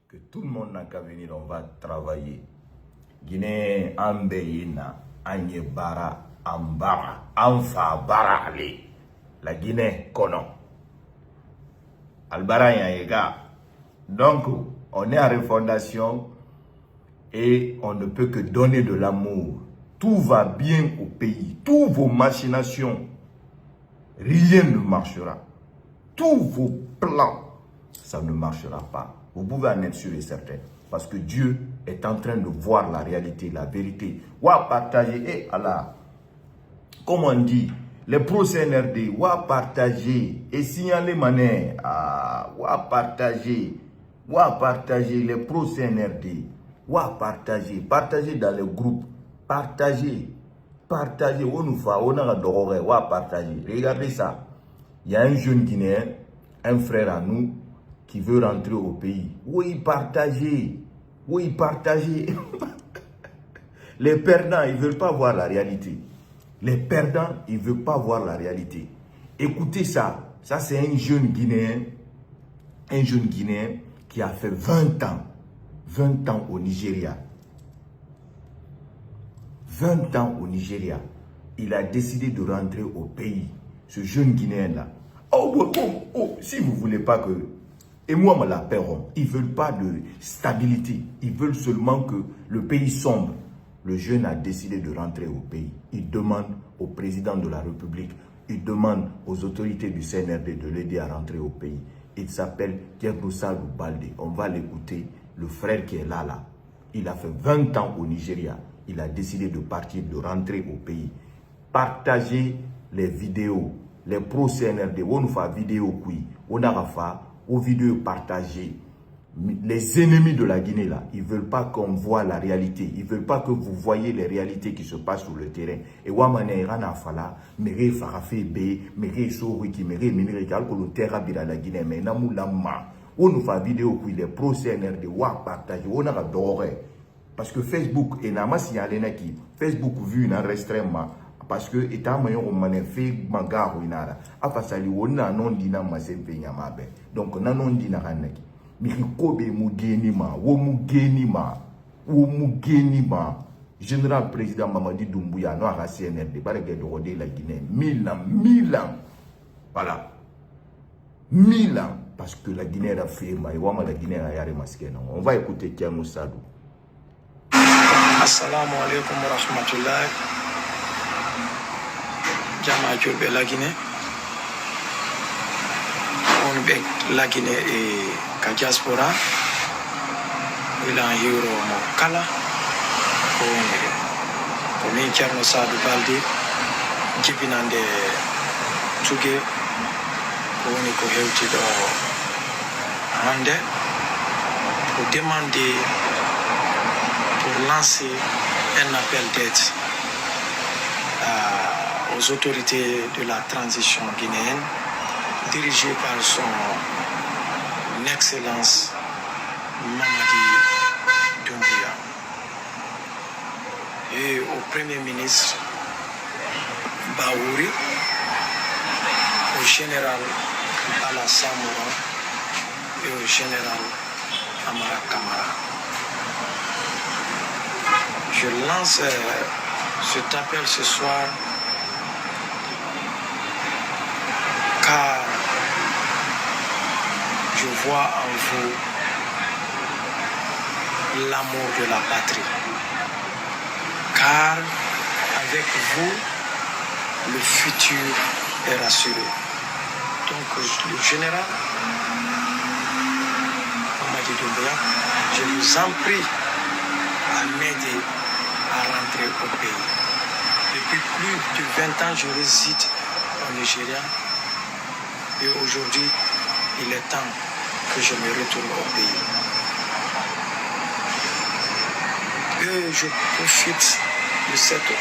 que tout le monde n'a qu'à venir, on va travailler. Guinée, Ambeyina, Anyebara, Ambara, Anfa, Bara, Ali. La Guinée, Kono. Albara, Yayega. Donc, on est en refondation et on ne peut que donner de l'amour. Tout va bien au pays. Toutes vos machinations, rien ne marchera. Tous vos plans, ça ne marchera pas. Vous pouvez en être sûr et certain. Parce que Dieu est en train de voir la réalité, la vérité. Wa partager, et Allah, comme on dit, les pro-CNRD, wa partager, et signaler mané, wa partager, les pro-CNRD, wa partager dans les groupes, partager, on nous fait, on a adoré, wa partager. Regardez ça, il y a un jeune Guinéen, un frère à nous, qui veut rentrer au pays. Oui, partager. Les perdants, ils ne veulent pas voir la réalité. Les perdants, ils ne veulent pas voir la réalité. Écoutez ça. Ça, c'est un jeune Guinéen qui a fait 20 ans au Nigeria. 20 ans au Nigeria. Il a décidé de rentrer au pays. Ce jeune Guinéen-là. Si vous ne voulez pas que... Et moi, me la paieront. Ils ne veulent pas de stabilité. Ils veulent seulement que le pays sombre. Le jeune a décidé de rentrer au pays. Il demande au président de la République, il demande aux autorités du CNRD de l'aider à rentrer au pays. Il s'appelle Diagnosa Balde. On va l'écouter. Le frère qui est là. Il a fait 20 ans au Nigeria. Il a décidé de partir, de rentrer au pays. Partagez les vidéos. Les pro-CNRD, on nous fait vidéo, on a fait aux vidéos partagées. Les ennemis de la Guinée, là, ils ne veulent pas qu'on voit la réalité. Ils ne veulent pas que vous voyez les réalités qui se passent sur le terrain. Et Wamane Irana Fala, Mere Farafé B, Mere Soruki, Mere Minerical, que le terrain de la Guinée, mais Namou Lama. On nous fait vidéo, les pro-CNRD, Wa partagé, on a adoré. Parce que Facebook, et Nama signalé qui Facebook vu une restreint. Parce que état moyen on m'a fait mangar ou inara afasali wona non dina masempe nyamabe donc nanon dina kanaki mirikobe mugeni ma général président Mamadi Doumbouya no a CNRD bareke de la Guinée 1000 ans voilà 1000 ans parce que la Guinée a fait maïwama la Guinée a yare masqué non on va écouter Tiano Sadou. Assalamu alaikum wa rahmatullahi. Jama Julbe la Guinée. On bec la Guinée et ka diaspora. Il a un euro mo kala. Pour min Thierno Sadou Balde jibinande tuge ko woni ko hewti do hande pour demander pour lancer un appel d'aide aux autorités de la transition guinéenne, dirigées par son Excellence Mamadi Doumbouya, et au Premier ministre Baouri, au général Alassane Moura et au général Amara Kamara. Je lance cet appel ce soir car je vois en vous l'amour de la patrie. Car avec vous, le futur est rassuré. Donc le général Mamadi Doumbouya, je vous en prie à m'aider à rentrer au pays. Depuis plus de 20 ans, je réside au Nigeria. Et aujourd'hui, il est temps que je me retourne au pays. Et je profite de cette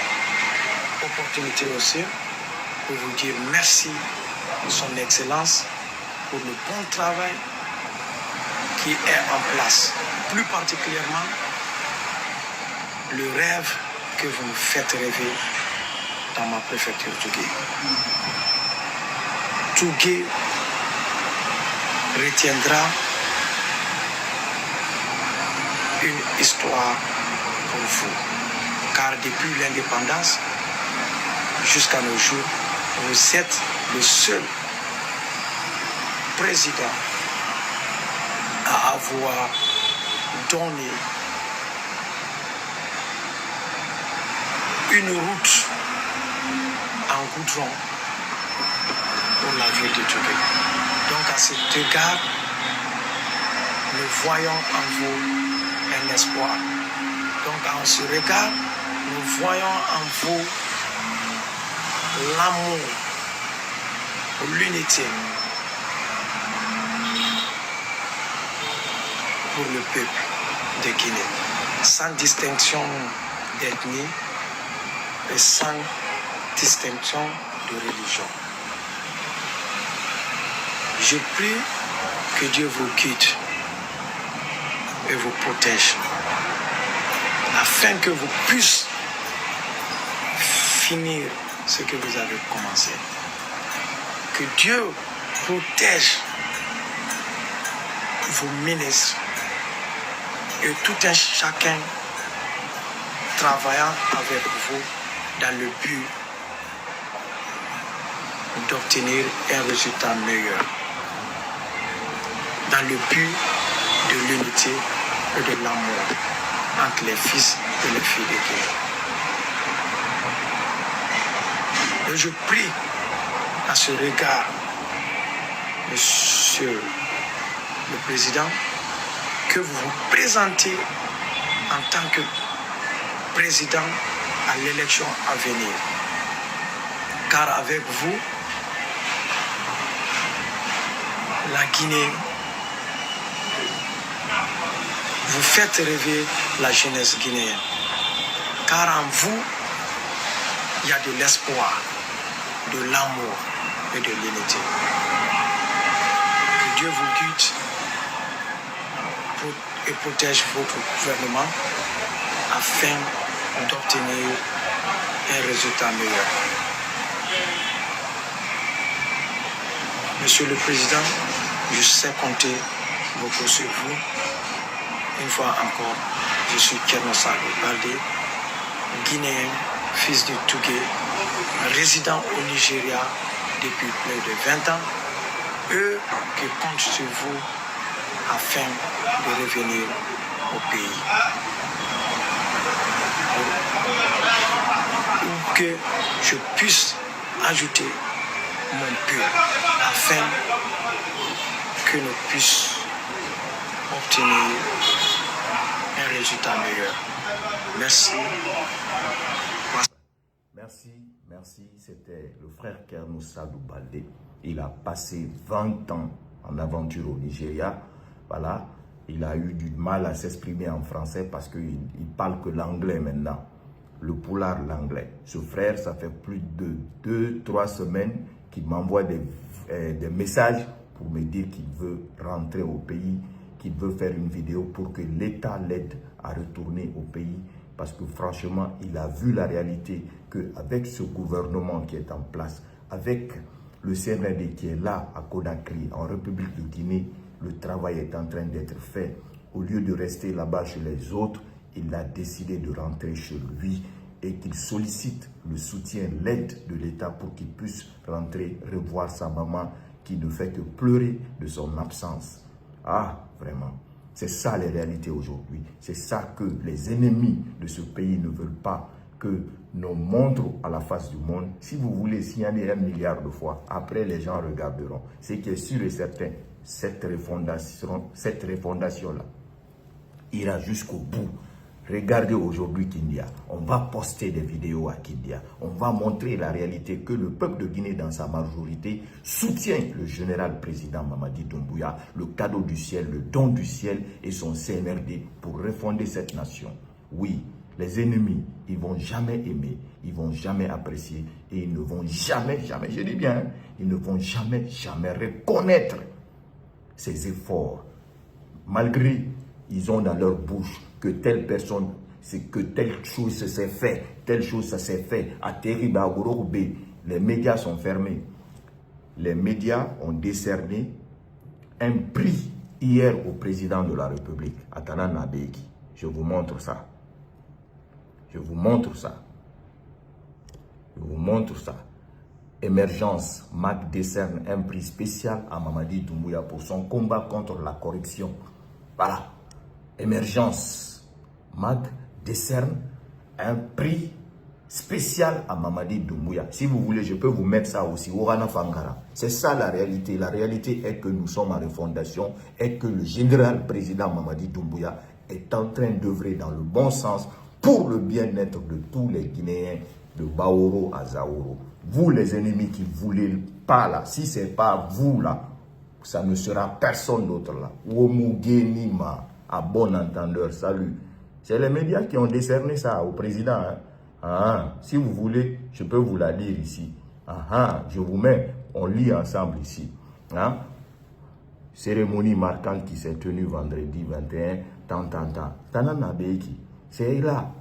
opportunité aussi pour vous dire merci de son Excellence pour le bon travail qui est en place. Plus particulièrement, le rêve que vous me faites rêver dans ma préfecture Tougué. Tougué retiendra une histoire pour vous. Car depuis l'indépendance jusqu'à nos jours, vous êtes le seul président à avoir donné une route en goudron pour la ville de Touquet. Donc à cet égard, nous voyons en vous un espoir. Donc en ce regard, nous voyons en vous l'amour, l'unité pour le peuple de Guinée, sans distinction d'ethnie et sans distinction de religion. Je prie que Dieu vous guide et vous protège, afin que vous puissiez finir ce que vous avez commencé. Que Dieu protège vos ministres et tout un chacun travaillant avec vous dans le but d'obtenir un résultat meilleur, dans le but de l'unité et de l'amour entre les fils et les filles de Guinée. Et je prie à ce regard, Monsieur le Président, que vous vous présentez en tant que président à l'élection à venir. Car avec vous, la Guinée, vous faites rêver la jeunesse guinéenne. Car en vous, il y a de l'espoir, de l'amour et de l'unité. Que Dieu vous guide et protège votre gouvernement afin d'obtenir un résultat meilleur. Monsieur le Président, je sais compter beaucoup sur vous. Une fois encore, je suis Kerno Salou Baldé, Guinéen, fils de Tougué, résident au Nigeria depuis plus de 20 ans, eux qui comptent sur vous afin de revenir au pays. Ou que je puisse ajouter mon peu afin que nous puissions obtenir un résultat meilleur. Merci. Merci. C'était le frère Kerno Salou Baldé. Il a passé 20 ans en aventure au Nigeria. Voilà. Il a eu du mal à s'exprimer en français parce qu'il parle que l'anglais maintenant. Le poulard, l'anglais. Ce frère, ça fait plus de 2-3 semaines qu'il m'envoie des messages pour me dire qu'il veut rentrer au pays, qu'il veut faire une vidéo pour que l'État l'aide à retourner au pays. Parce que franchement, il a vu la réalité qu'avec ce gouvernement qui est en place, avec le CNRD qui est là à Conakry, en République de Guinée, le travail est en train d'être fait. Au lieu de rester là-bas chez les autres, il a décidé de rentrer chez lui et qu'il sollicite le soutien, l'aide de l'État pour qu'il puisse rentrer, revoir sa maman qui ne fait que pleurer de son absence. Ah, vraiment. C'est ça les réalités aujourd'hui. C'est ça que les ennemis de ce pays ne veulent pas que nous montrons à la face du monde. Si vous voulez signaler 1 milliard de fois, après les gens regarderont. Ce qui est sûr et certain, cette refondation-là ira jusqu'au bout. Regardez aujourd'hui Kindia. On va poster des vidéos à Kindia. On va montrer la réalité que le peuple de Guinée dans sa majorité soutient le général président Mamadi Doumbouya, le cadeau du ciel, le don du ciel et son CNRD pour refonder cette nation. Oui, les ennemis, ils ne vont jamais aimer, ils ne vont jamais apprécier et ils ne vont jamais, je dis bien, ils ne vont jamais reconnaître ces efforts. Malgré, ils ont dans leur bouche que telle personne, c'est que telle chose s'est fait, telle chose ça s'est fait, à Terriba, à Gorobe. Les médias sont fermés. Les médias ont décerné un prix hier au président de la République, Atana Nabegi. Je vous montre ça. Je vous montre ça. Je vous montre ça. Émergence, MAC décerne un prix spécial à Mamadi Doumbouya pour son combat contre la corruption. Voilà. Émergence, MAC décerne un prix spécial à Mamadi Doumbouya. Si vous voulez, je peux vous mettre ça aussi. Orana Fangara. C'est ça la réalité. La réalité est que nous sommes en refondation et que le général président Mamadi Doumbouya est en train d'œuvrer dans le bon sens pour le bien-être de tous les Guinéens, de Baoro à Zaoro. Vous les ennemis qui ne voulez pas là, si ce n'est pas vous là, ça ne sera personne d'autre là. Womugenima, à bon entendeur, salut. C'est les médias qui ont décerné ça au président. Hein. Ah, si vous voulez, je peux vous la lire ici. Ah, je vous mets, on lit ensemble ici. Hein? Cérémonie marquante qui s'est tenue vendredi 21, Tanana Beiki. C'est là,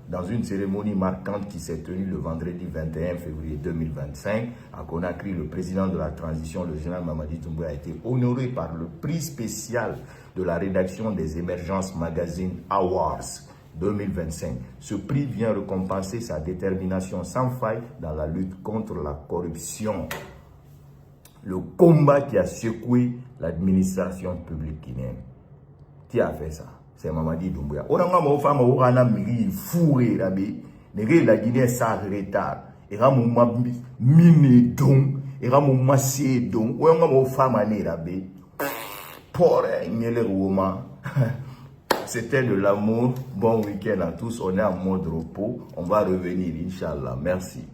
dans une cérémonie marquante qui s'est tenue le vendredi 21 février 2025, à Conakry, le président de la transition, le général Mamadi Doumbouya, a été honoré par le prix spécial de la rédaction des Émergences Magazine Awards 2025. Ce prix vient récompenser sa détermination sans faille dans la lutte contre la corruption. Le combat qui a secoué l'administration publique guinéenne. Qui a fait ça? C'est Mamadi Doumbouya. Oranga mo fama orana miri fouré rabé. Nege la Guinée sa retard. Era mo mine don, era mo massé don. Oranga mo fama ne rabé. Pour nyele roma. C'était de l'amour. Bon week-end à tous. On est en mode repos. On va revenir, Inch'Allah. Merci.